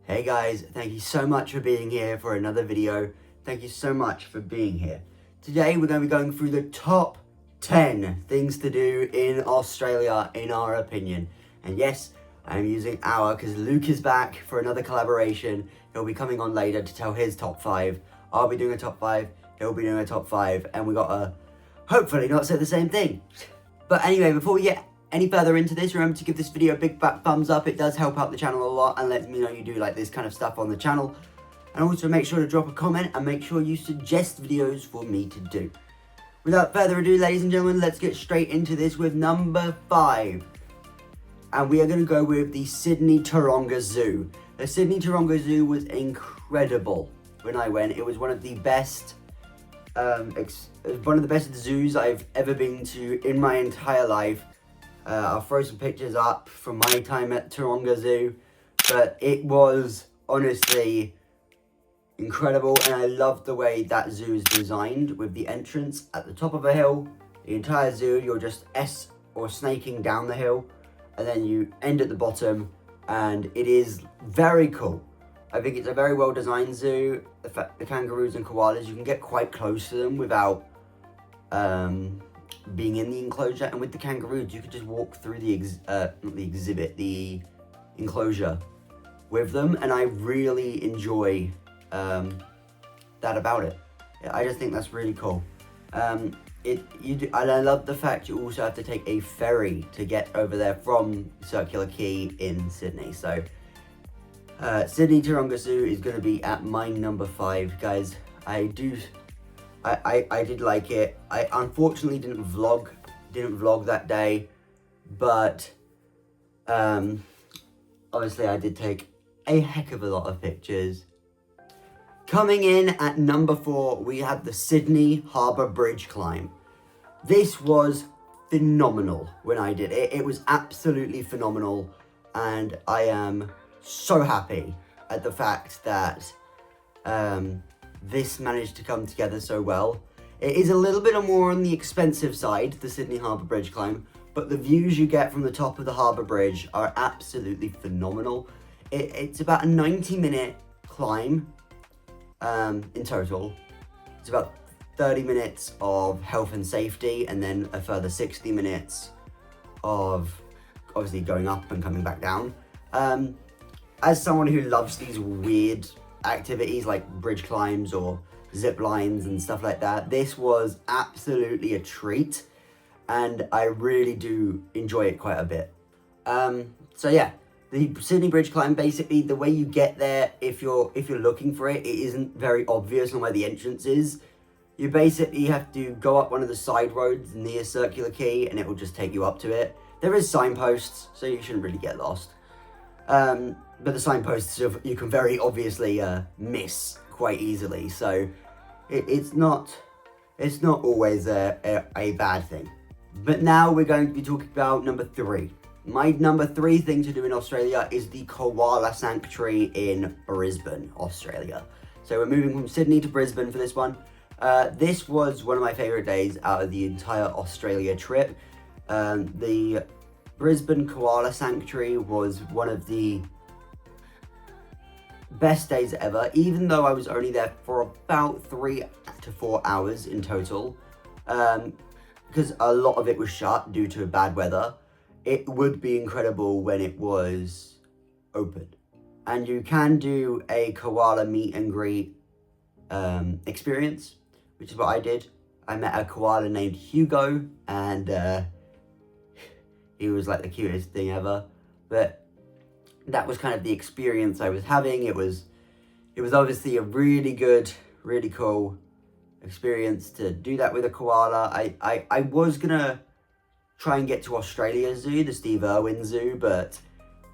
Hey guys, thank you so much for being here for another video. Thank you so much for being here. Today we're going to be going through the top 10 things to do in Australia in our opinion. And yes, I'm using our because Luke is back for another collaboration. He'll be coming on later to tell his top 5. I'll be doing a top 5, he'll be doing a top 5, and we got to hopefully not say the same thing. But anyway, before we get any further into this, remember to give this video a big fat thumbs up. It does help out the channel a lot and lets me know you do like this kind of stuff on the channel. And also make sure to drop a comment and make sure you suggest videos for me to do. Without further ado, ladies and gentlemen, let's get straight into this with number 5. And we are going to go with the Sydney Taronga Zoo. The Sydney Taronga Zoo was incredible when I went. It was one of the best zoos I've ever been to in my entire life. I'll throw some pictures up from my time at Taronga Zoo, but it was honestly incredible, and I loved the way that zoo is designed with the entrance at the top of a hill. The entire zoo, you're just snaking down the hill, and then you end at the bottom, and it is very cool. I think it's a very well designed zoo. The kangaroos and koalas, you can get quite close to them without being in the enclosure, and with the kangaroos you could just walk through the enclosure with them, and I really enjoy that about it. I just think that's really cool. And I love the fact you also have to take a ferry to get over there from Circular Quay in Sydney. So Sydney Taronga Zoo is going to be at my number 5, guys. I did like it. I unfortunately didn't vlog that day, but obviously I did take a heck of a lot of pictures. Coming in at number 4, we have the Sydney Harbour BridgeClimb. This was phenomenal when I did it. It was absolutely phenomenal, and I am so happy at the fact that this managed to come together so well. It is a little bit more on the expensive side, the Sydney Harbour Bridge Climb, but the views you get from the top of the Harbour Bridge are absolutely phenomenal. It's about a 90-minute climb in total. It's about 30 minutes of health and safety, and then a further 60 minutes of obviously going up and coming back down. As someone who loves these weird activities like bridge climbs or zip lines and stuff like that, this was absolutely a treat, and I really do enjoy it quite a bit. So yeah, the Sydney Bridge Climb, basically the way you get there, if you're looking for it, it isn't very obvious on where the entrance is. You basically have to go up one of the side roads near Circular Quay, and it will just take you up to it. There is signposts, so you shouldn't really get lost. But the signposts you can very obviously miss quite easily, so it's not always a bad thing. But now we're going to be talking about number 3. My number 3 thing to do in Australia is the Koala Sanctuary in Brisbane, Australia. So we're moving from Sydney to Brisbane for this one. This was one of my favourite days out of the entire Australia trip. The Brisbane Koala Sanctuary was one of the best days ever, even though I was only there for about 3 to 4 hours in total, because a lot of it was shut due to bad weather. It would be incredible when it was open. And you can do a koala meet and greet experience, which is what I did. I met a koala named Hugo, and he was like the cutest thing ever. But that was kind of the experience I was having. It was obviously a really good, really cool experience to do that with a koala. I was gonna try and get to Australia Zoo, the Steve Irwin Zoo, but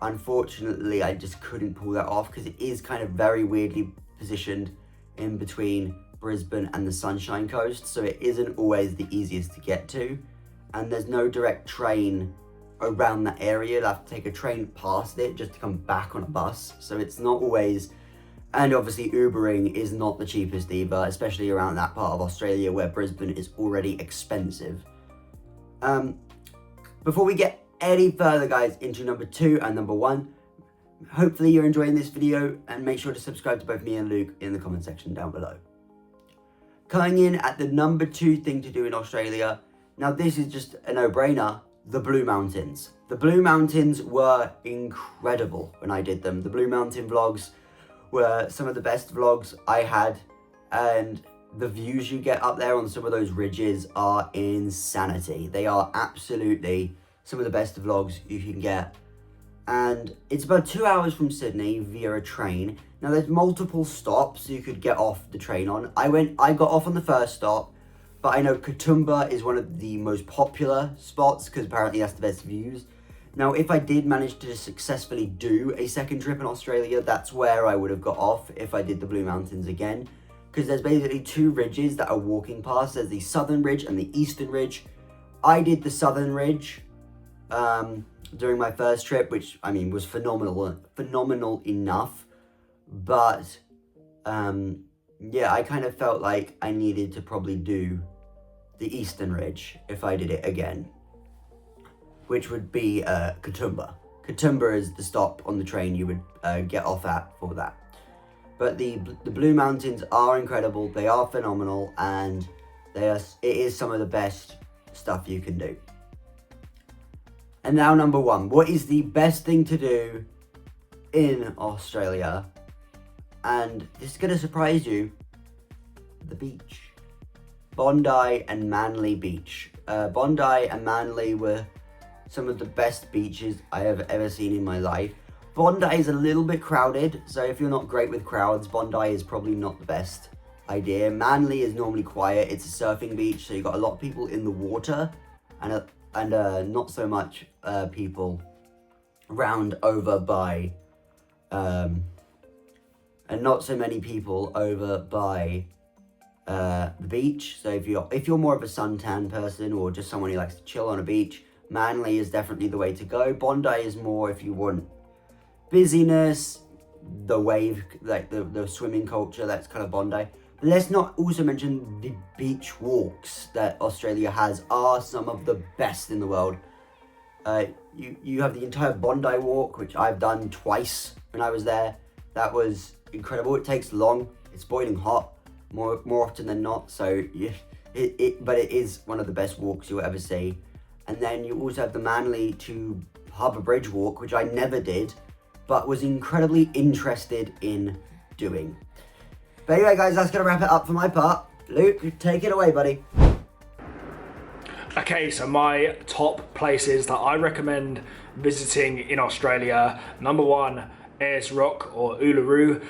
unfortunately I just couldn't pull that off because it is kind of very weirdly positioned in between Brisbane and the Sunshine Coast, so it isn't always the easiest to get to, and there's no direct train around that area. You'll have to take a train past it just to come back on a bus, so it's not always, and obviously Ubering is not the cheapest either, especially around that part of Australia where Brisbane is already expensive. Before we get any further, guys, into number 2 and number 1, Hopefully you're enjoying this video, and make sure to subscribe to both me and Luke in the comment section down below. Coming in at the number 2 thing to do in Australia, now this is just a no-brainer, the Blue Mountains. The Blue Mountains were incredible when I did them. The Blue Mountain vlogs were some of the best vlogs I had, and the views you get up there on some of those ridges are insanity. They are absolutely some of the best vlogs you can get. And it's about 2 hours from Sydney via a train. Now there's multiple stops you could get off the train on. I got off on the first stop, but I know Katoomba is one of the most popular spots because apparently that's the best views. Now if I did manage to successfully do a second trip in Australia, that's where I would have got off if I did the Blue Mountains again. Because there's basically 2 ridges that are walking past. There's the Southern Ridge and the Eastern Ridge. I did the Southern Ridge during my first trip, which I mean was phenomenal enough, but yeah, I kind of felt like I needed to probably do the Eastern Ridge if I did it again, which would be Katoomba. Katoomba is the stop on the train you would get off at for that. But the Blue Mountains are incredible, they are phenomenal, and it is some of the best stuff you can do. And now number 1, what is the best thing to do in Australia? And this is going to surprise you, the beach. Bondi and Manly Beach. Bondi and Manly were some of the best beaches I have ever seen in my life. Bondi is a little bit crowded, so if you're not great with crowds, Bondi is probably not the best idea. Manly is normally quiet, it's a surfing beach, so you've got a lot of people in the water, and not so much people round over by, and not so many people over by the beach. So if you're more of a suntan person or just someone who likes to chill on a beach, Manly is definitely the way to go. Bondi is more if you want busyness, the wave, like the swimming culture, that's kind of Bondi. But let's not also mention the beach walks that Australia has are some of the best in the world. You have the entire Bondi walk, which I've done twice when I was there. That was incredible. It takes long, it's boiling hot more often than not, so but it is one of the best walks you'll ever see. And then you also have the Manly to Harbour Bridge walk, which I never did, but was incredibly interested in doing. But anyway guys, that's going to wrap it up for my part. Luke, take it away, buddy. Okay, so my top places that I recommend visiting in Australia. Number 1, Ayers Rock or Uluru,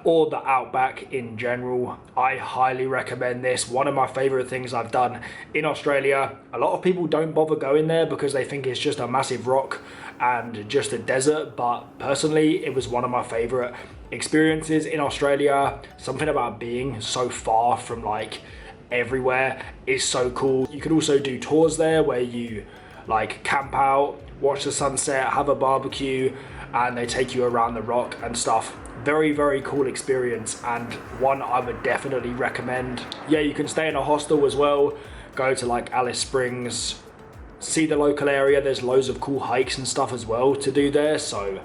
or the Outback in general. I highly recommend this. One of my favourite things I've done in Australia. A lot of people don't bother going there because they think it's just a massive rock and just a desert, but personally it was one of my favourite experiences in Australia. Something about being so far from like everywhere is so cool. You can also do tours there where you like camp out, watch the sunset, have a barbecue, and they take you around the rock and stuff. Very, very cool experience, and one I would definitely recommend. Yeah, you can stay in a hostel as well, go to like Alice Springs, see the local area. There's loads of cool hikes and stuff as well to do there, so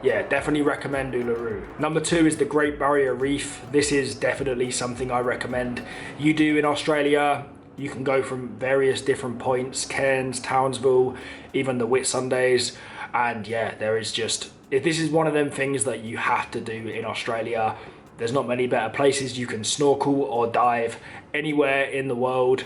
yeah, definitely recommend Uluru. Number 2 is the Great Barrier Reef. This is definitely something I recommend you do in Australia. You can go from various different points, Cairns, Townsville, even the Whitsundays, and yeah, this is one of them things that you have to do in Australia. There's not many better places. You can snorkel or dive anywhere in the world,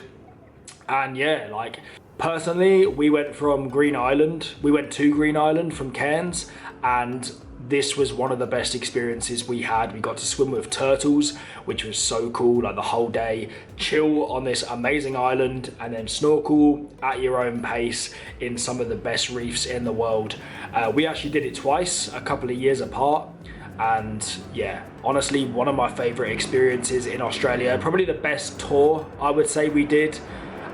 and yeah, like personally, we went to Green Island from Cairns, and this was one of the best experiences we had. We got to swim with turtles, which was so cool, like the whole day, chill on this amazing island, and then snorkel at your own pace in some of the best reefs in the world. We actually did it twice, a couple of years apart, and yeah, honestly, one of my favorite experiences in Australia. Probably the best tour I would say we did.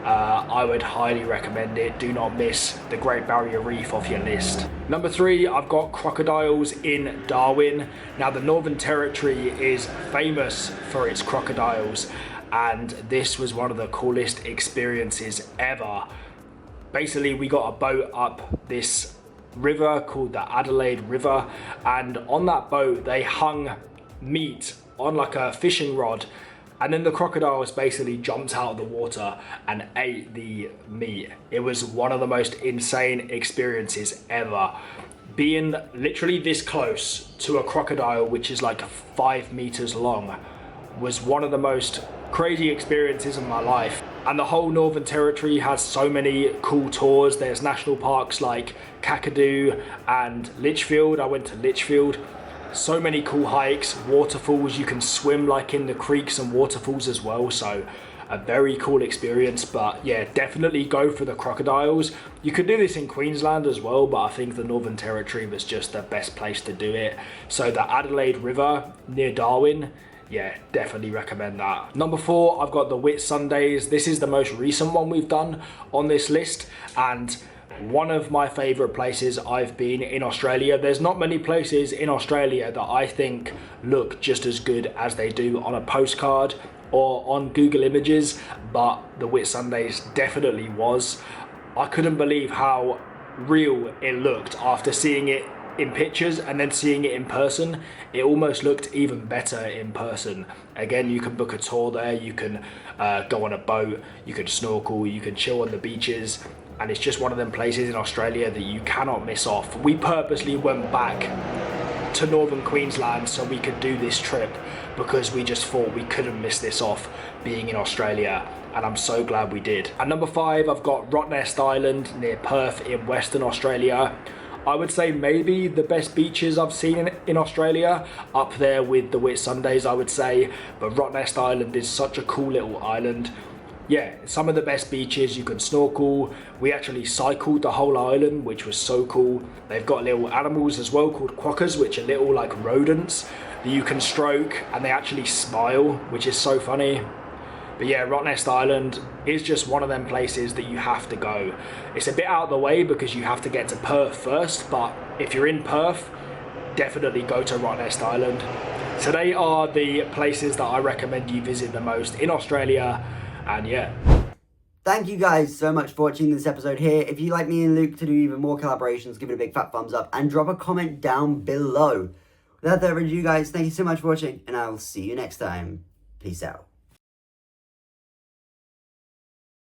I would highly recommend it. Do not miss the Great Barrier Reef off your list. Number 3, I've got crocodiles in Darwin. Now, the Northern Territory is famous for its crocodiles, and this was one of the coolest experiences ever. Basically, we got a boat up this river called the Adelaide River, and on that boat they hung meat on like a fishing rod, and then the crocodiles basically jumped out of the water and ate the meat. It was one of the most insane experiences ever. Being literally this close to a crocodile, which is like 5 meters long, was one of the most crazy experiences of my life. And the whole Northern Territory has so many cool tours. There's national parks like Kakadu and Litchfield. I went to Litchfield. So many cool hikes, waterfalls. You can swim like in the creeks and waterfalls as well. So a very cool experience. But yeah, definitely go for the crocodiles. You could do this in Queensland as well, but I think the Northern Territory was just the best place to do it. So the Adelaide River near Darwin, yeah, definitely recommend that. Number 4, I've got the Whitsundays. This is the most recent one we've done on this list, and one of my favorite places I've been in Australia. There's not many places in Australia that I think look just as good as they do on a postcard or on Google Images, but the Whitsundays definitely was. I couldn't believe how real it looked after seeing it in pictures and then seeing it in person. It almost looked even better in person. Again, you can book a tour there, you can go on a boat, you can snorkel, you can chill on the beaches, and it's just one of them places in Australia that you cannot miss off. We purposely went back to northern Queensland so we could do this trip because we just thought we couldn't miss this off being in Australia, and I'm so glad we did. At number 5, I've got Rottnest Island near Perth in Western Australia. I would say maybe the best beaches I've seen in Australia, up there with the Whitsundays I would say, but Rottnest Island is such a cool little island. Yeah, some of the best beaches. You can snorkel. We actually cycled the whole island, which was so cool. They've got little animals as well called quokkas, which are little like rodents that you can stroke, and they actually smile, which is so funny. But yeah, Rottnest Island is just one of them places that you have to go. It's a bit out of the way because you have to get to Perth first, but if you're in Perth, definitely go to Rottnest Island. So they are the places that I recommend you visit the most in Australia, and yeah. Thank you guys so much for watching this episode here. If you'd like me and Luke to do even more collaborations, give it a big fat thumbs up and drop a comment down below. Without further ado, guys, thank you so much for watching, and I'll see you next time. Peace out.